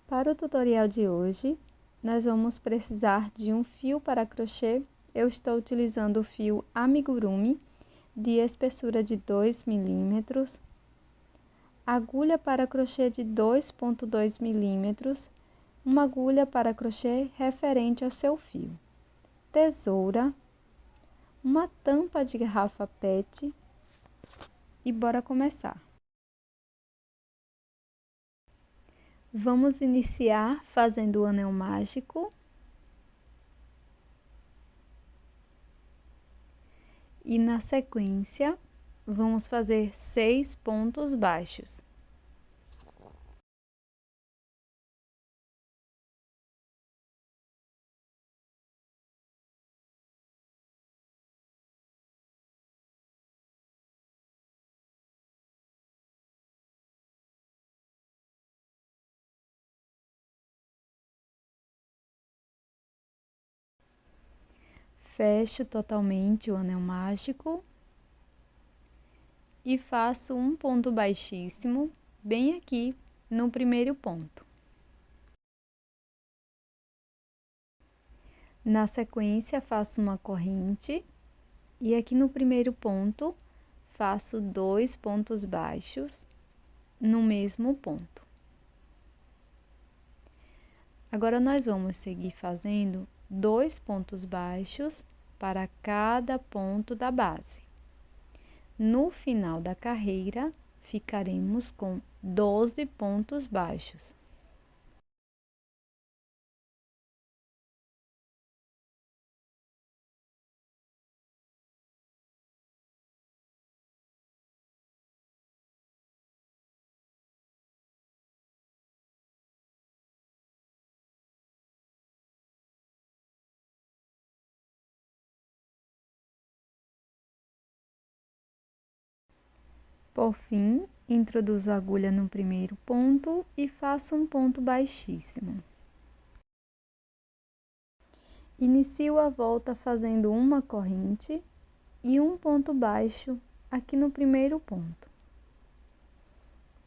Para o tutorial de hoje, nós vamos precisar de um fio para crochê. Eu estou utilizando o fio amigurumi de espessura de 2 milímetros, agulha para crochê de 2,2 milímetros, uma agulha para crochê referente ao seu fio, tesoura, uma tampa de garrafa PET e bora começar. Vamos iniciar fazendo o anel mágico. E na sequência, vamos fazer 6 pontos baixos. Fecho totalmente o anel mágico e faço um ponto baixíssimo bem aqui no primeiro ponto. Na sequência, faço uma corrente e aqui no primeiro ponto faço 2 pontos baixos no mesmo ponto. Agora nós vamos seguir fazendo 2 pontos baixos para cada ponto da base. No final da carreira, ficaremos com 12 pontos baixos. Por fim, introduzo a agulha no primeiro ponto e faço um ponto baixíssimo. Inicio a volta fazendo uma corrente e um ponto baixo aqui no primeiro ponto.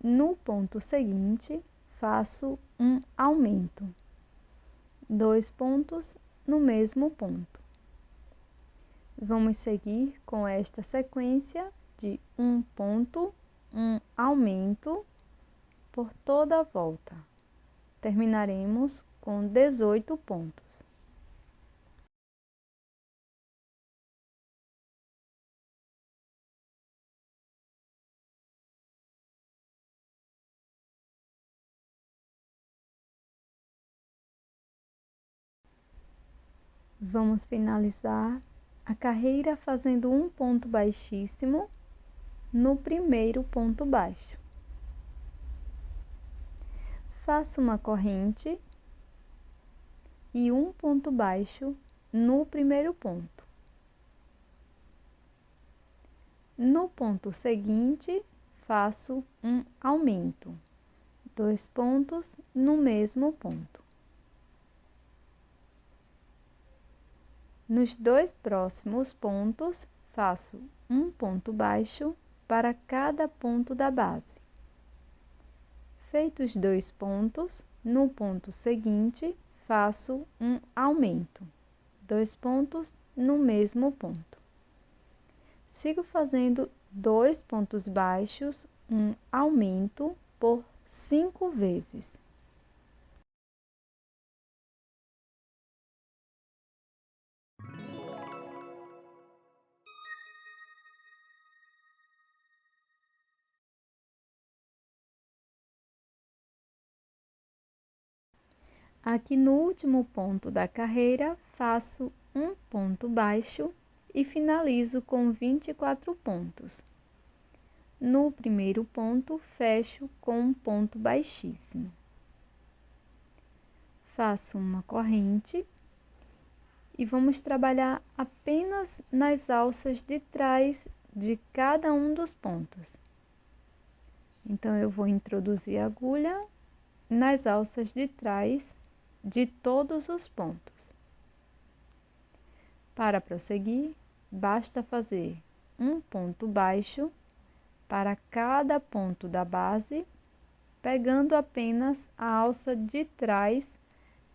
No ponto seguinte, faço um aumento, 2 pontos no mesmo ponto. Vamos seguir com esta sequência de um ponto, um aumento por toda a volta. Terminaremos com 18 pontos. Vamos finalizar a carreira fazendo um ponto baixíssimo no primeiro ponto baixo. Faço uma corrente e um ponto baixo no primeiro ponto. No ponto seguinte, faço um aumento, 2 pontos no mesmo ponto. Nos 2 próximos pontos, faço um ponto baixo para cada ponto da base. Feitos 2 pontos, no ponto seguinte, faço um aumento, 2 pontos no mesmo ponto. Sigo fazendo 2 pontos baixos, um aumento por 5 vezes. Aqui no último ponto da carreira, faço um ponto baixo e finalizo com 24 pontos. No primeiro ponto, fecho com um ponto baixíssimo. Faço uma corrente e vamos trabalhar apenas nas alças de trás de cada um dos pontos. Então, eu vou introduzir a agulha nas alças de trás de todos os pontos. Para prosseguir, basta fazer um ponto baixo para cada ponto da base pegando apenas a alça de trás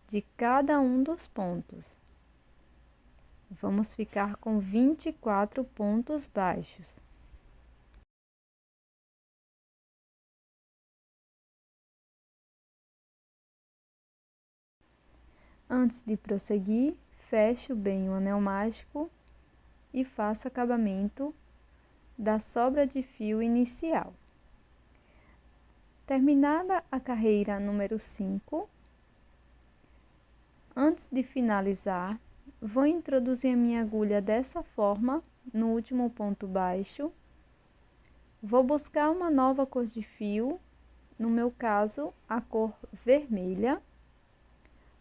de cada um dos pontos. Vamos ficar com 24 pontos baixos. Antes de prosseguir, fecho bem o anel mágico e faço acabamento da sobra de fio inicial. Terminada a carreira número 5, antes de finalizar, vou introduzir a minha agulha dessa forma no último ponto baixo. Vou buscar uma nova cor de fio, no meu caso, a cor vermelha,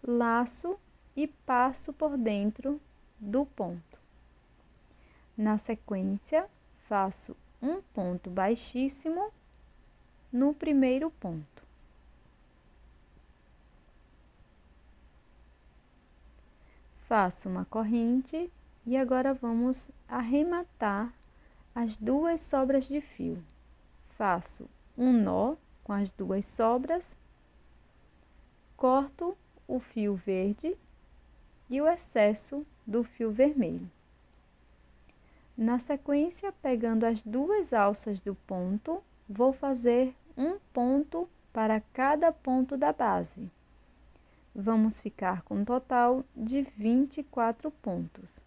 laço e passo por dentro do ponto. Na sequência, faço um ponto baixíssimo no primeiro ponto. Faço uma corrente e agora vamos arrematar as duas sobras de fio. Faço um nó com as duas sobras, corto o fio verde e o excesso do fio vermelho. Na sequência, pegando as duas alças do ponto, vou fazer um ponto para cada ponto da base. Vamos ficar com um total de 24 pontos.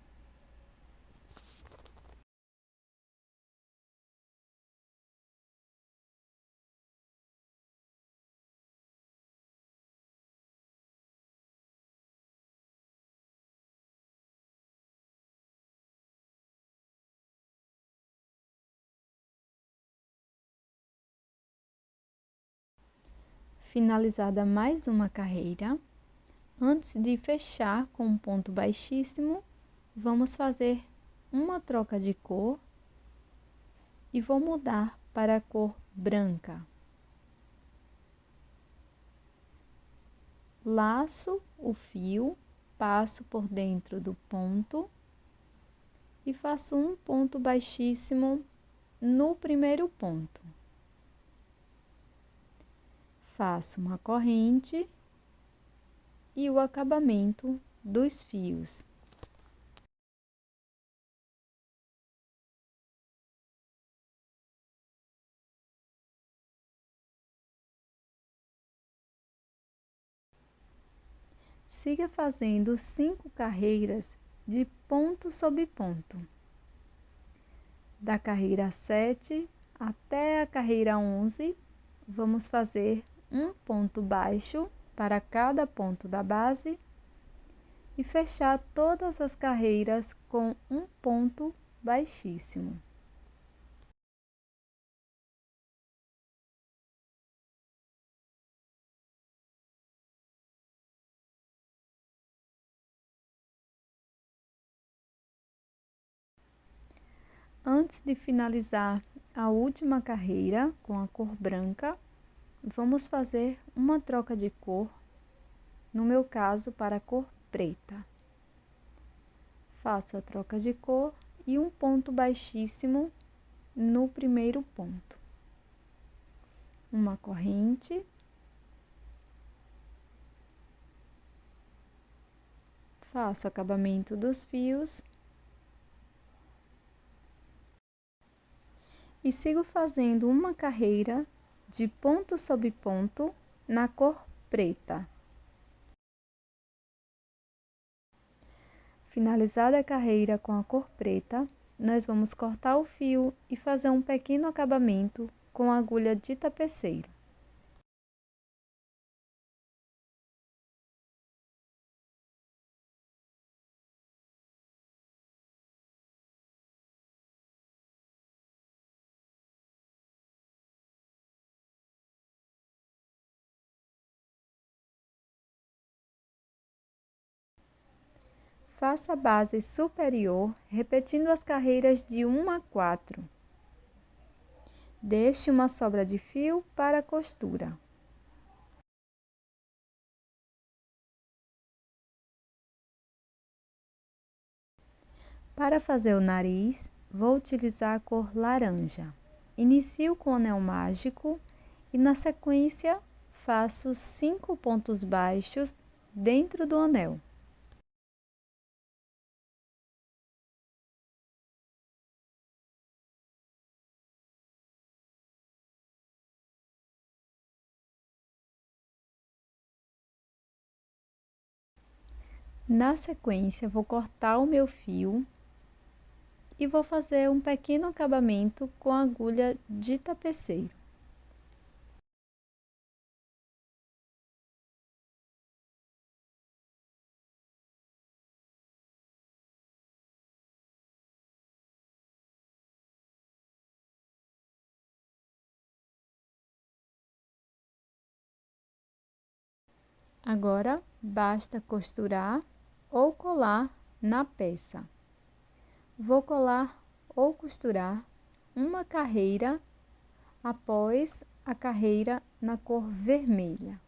Finalizada mais uma carreira, antes de fechar com um ponto baixíssimo, vamos fazer uma troca de cor e vou mudar para a cor branca. Laço o fio, passo por dentro do ponto e faço um ponto baixíssimo no primeiro ponto. Faço uma corrente e o acabamento dos fios. Siga fazendo 5 carreiras de ponto sobre ponto. Da carreira 7 até a carreira 11, vamos fazer um ponto baixo para cada ponto da base e fechar todas as carreiras com um ponto baixíssimo. Antes de finalizar a última carreira com a cor branca, vamos fazer uma troca de cor, no meu caso para a cor preta. Faço a troca de cor e um ponto baixíssimo no primeiro ponto. Uma corrente. Faço o acabamento dos fios. E sigo fazendo uma carreira de ponto sobre ponto na cor preta. Finalizada a carreira com a cor preta, nós vamos cortar o fio e fazer um pequeno acabamento com a agulha de tapeceiro. Faça a base superior, repetindo as carreiras de 1 a 4. Deixe uma sobra de fio para a costura. Para fazer o nariz, vou utilizar a cor laranja. Inicio com o anel mágico e na sequência faço 5 pontos baixos dentro do anel. Na sequência, vou cortar o meu fio e vou fazer um pequeno acabamento com a agulha de tapeceiro. Agora, basta costurar ou colar na peça. Vou colar ou costurar uma carreira após a carreira na cor vermelha.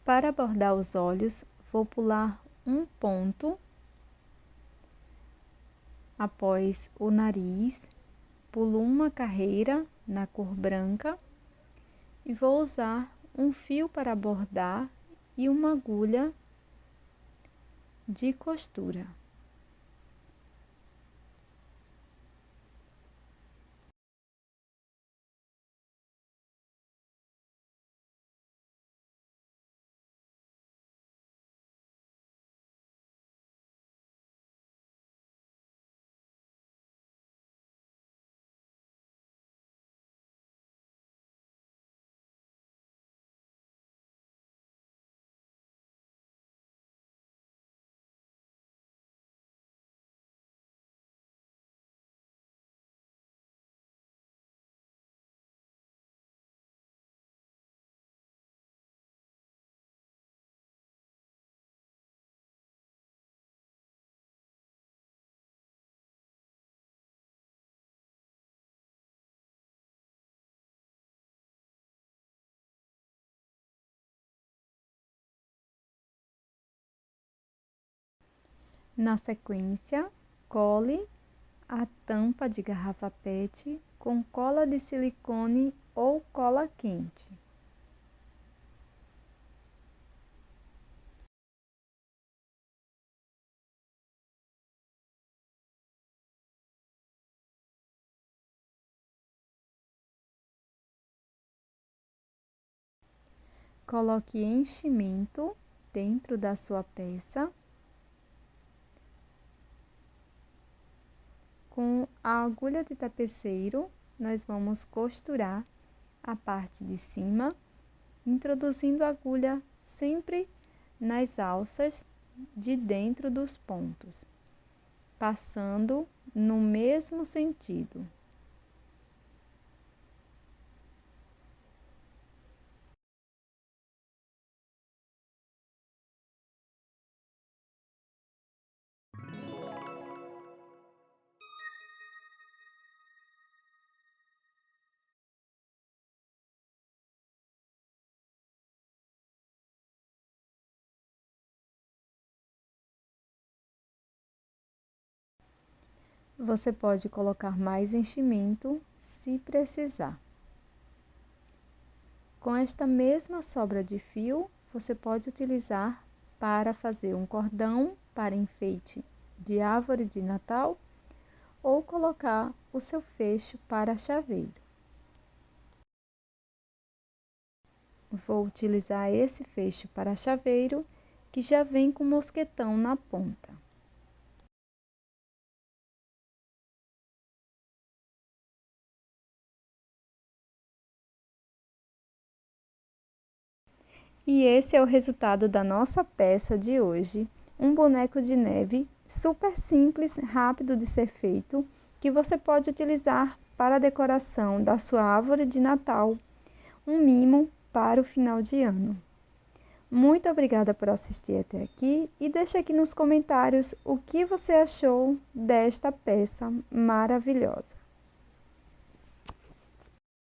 Para bordar os olhos, vou pular um ponto após o nariz, pulo uma carreira na cor branca e vou usar um fio para bordar e uma agulha de costura. Na sequência, cole a tampa de garrafa PET com cola de silicone ou cola quente. Coloque enchimento dentro da sua peça. Com a agulha de tapeceiro, nós vamos costurar a parte de cima, introduzindo a agulha sempre nas alças de dentro dos pontos, passando no mesmo sentido. Você pode colocar mais enchimento se precisar. Com esta mesma sobra de fio, você pode utilizar para fazer um cordão para enfeite de árvore de Natal ou colocar o seu fecho para chaveiro. Vou utilizar esse fecho para chaveiro que já vem com mosquetão na ponta. E esse é o resultado da nossa peça de hoje, um boneco de neve super simples, rápido de ser feito, que você pode utilizar para a decoração da sua árvore de Natal, um mimo para o final de ano. Muito obrigada por assistir até aqui e deixe aqui nos comentários o que você achou desta peça maravilhosa.